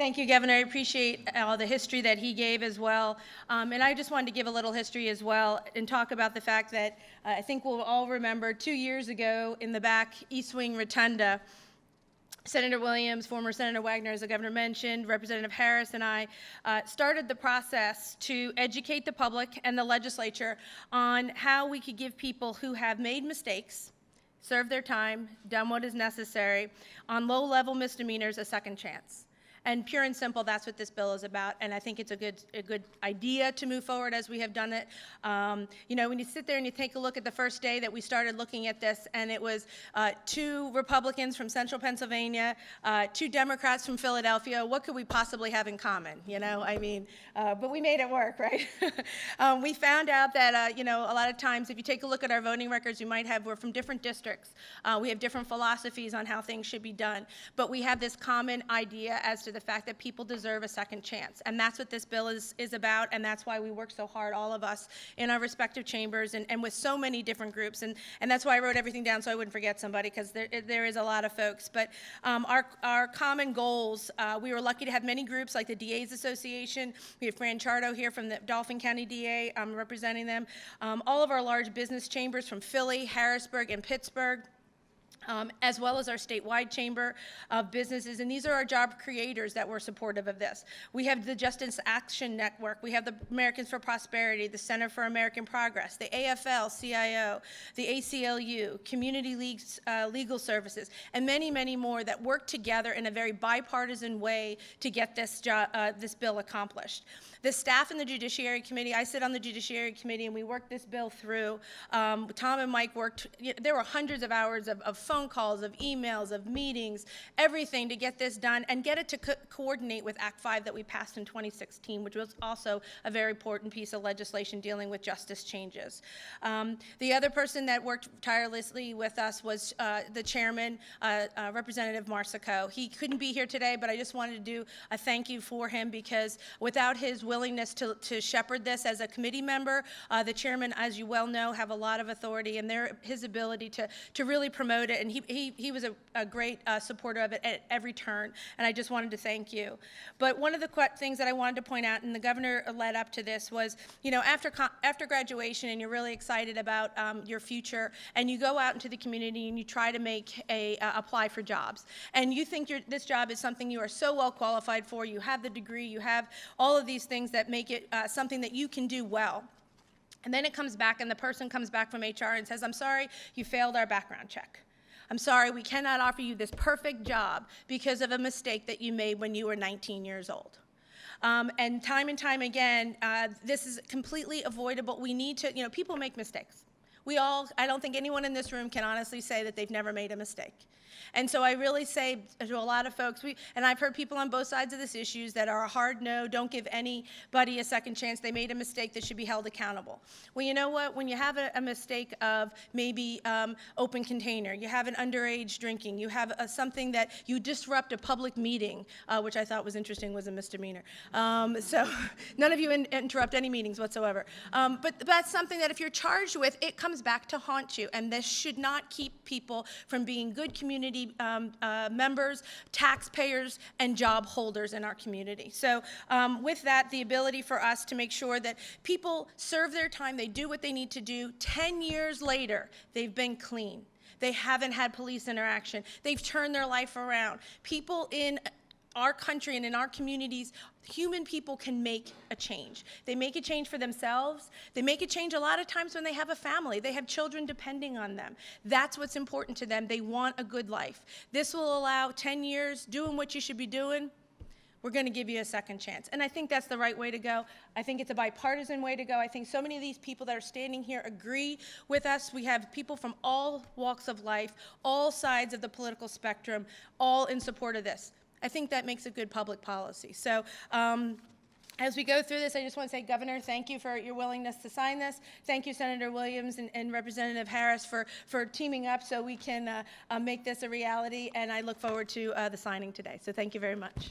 Thank you, Governor. I appreciate the history that he gave as well. And I just wanted to give a little history as well and talk about the fact that I think we'll all remember 2 years ago in the back East Wing Rotunda, Senator Williams, former Senator Wagner, as the governor mentioned, Representative Harris and I started the process to educate the public and the legislature on how we could give people who have made mistakes, served their time, done what is necessary, on low-level misdemeanors a second chance. And pure and simple, that's what this bill is about, and I think it's a good idea to move forward as we have done it. You know, when you sit there and you take a look at the first day that we started looking at this, and it was 2 Republicans from central Pennsylvania, 2 Democrats from Philadelphia, what could we possibly have in common, you know? I mean, but we made it work, right? We found out that, you know, a lot of times if you take a look at our voting records, we're from different districts. We have different philosophies on how things should be done, but we have this common idea as to the fact that people deserve a second chance. And that's what this bill is about, and that's why we work so hard, all of us, in our respective chambers and with so many different groups. And that's why I wrote everything down so I wouldn't forget somebody, because there is a lot of folks. But our common goals, we were lucky to have many groups like the DA's Association. We have Fran Chardo here from the Dauphin County DA representing them. All of our large business chambers from Philly, Harrisburg, and Pittsburgh. As well as our statewide chamber of businesses, and these are our job creators that were supportive of this. We have the Justice Action Network, we have the Americans for Prosperity, the Center for American Progress, the AFL-CIO, the ACLU, Community Leagues, Legal Services, and many, many more that work together in a very bipartisan way to get this bill accomplished. The staff in the Judiciary Committee, I sit on the Judiciary Committee, and we worked this bill through. Tom and Mike worked, there were hundreds of hours of phone calls, of emails, of meetings, everything to get this done and get it to coordinate with Act 5 that we passed in 2016, which was also a very important piece of legislation dealing with justice changes. The other person that worked tirelessly with us was the chairman, Representative Marsico. He couldn't be here today, but I just wanted to do a thank you for him, because without his willingness to shepherd this as a committee member, the chairman, as you well know, have a lot of authority, and his ability to really promote it, and he was a great supporter of it at every turn, and I just wanted to thank you. But one of the things that I wanted to point out, and the governor led up to this, was, you know, after graduation and you're really excited about your future, and you go out into the community and you try to apply for jobs, and you think this job is something you are so well qualified for, you have the degree, you have all of these things that make it something that you can do well. And then it comes back, and the person comes back from HR and says, I'm sorry, you failed our background check. I'm sorry, we cannot offer you this perfect job because of a mistake that you made when you were 19 years old. And time again, this is completely avoidable. We need to, you know, people make mistakes. I don't think anyone in this room can honestly say that they've never made a mistake. And so I really say to a lot of folks, and I've heard people on both sides of this issues that are a hard no, don't give anybody a second chance, they made a mistake, that should be held accountable. Well, you know what, when you have a mistake of maybe open container, you have an underage drinking, you have something that you disrupt a public meeting, which I thought was interesting, was a misdemeanor. So none of you interrupt any meetings whatsoever. But that's something that if you're charged with, it comes back to haunt you, and this should not keep people from being good community members, taxpayers, and job holders in our community. So with that, the ability for us to make sure that people serve their time, they do what they need to do, 10 years later, they've been clean. They haven't had police interaction. They've turned their life around. People in our country and in our communities, human people can make a change. They make a change for themselves. They make a change a lot of times when they have a family. They have children depending on them. That's what's important to them. They want a good life. This will allow 10 years doing what you should be doing. We're going to give you a second chance. And I think that's the right way to go. I think it's a bipartisan way to go. I think so many of these people that are standing here agree with us. We have people from all walks of life, all sides of the political spectrum, all in support of this. I think that makes a good public policy. So as we go through this, I just want to say, Governor, thank you for your willingness to sign this. Thank you, Senator Williams and Representative Harris, for teaming up so we can make this a reality. And I look forward to the signing today. So thank you very much.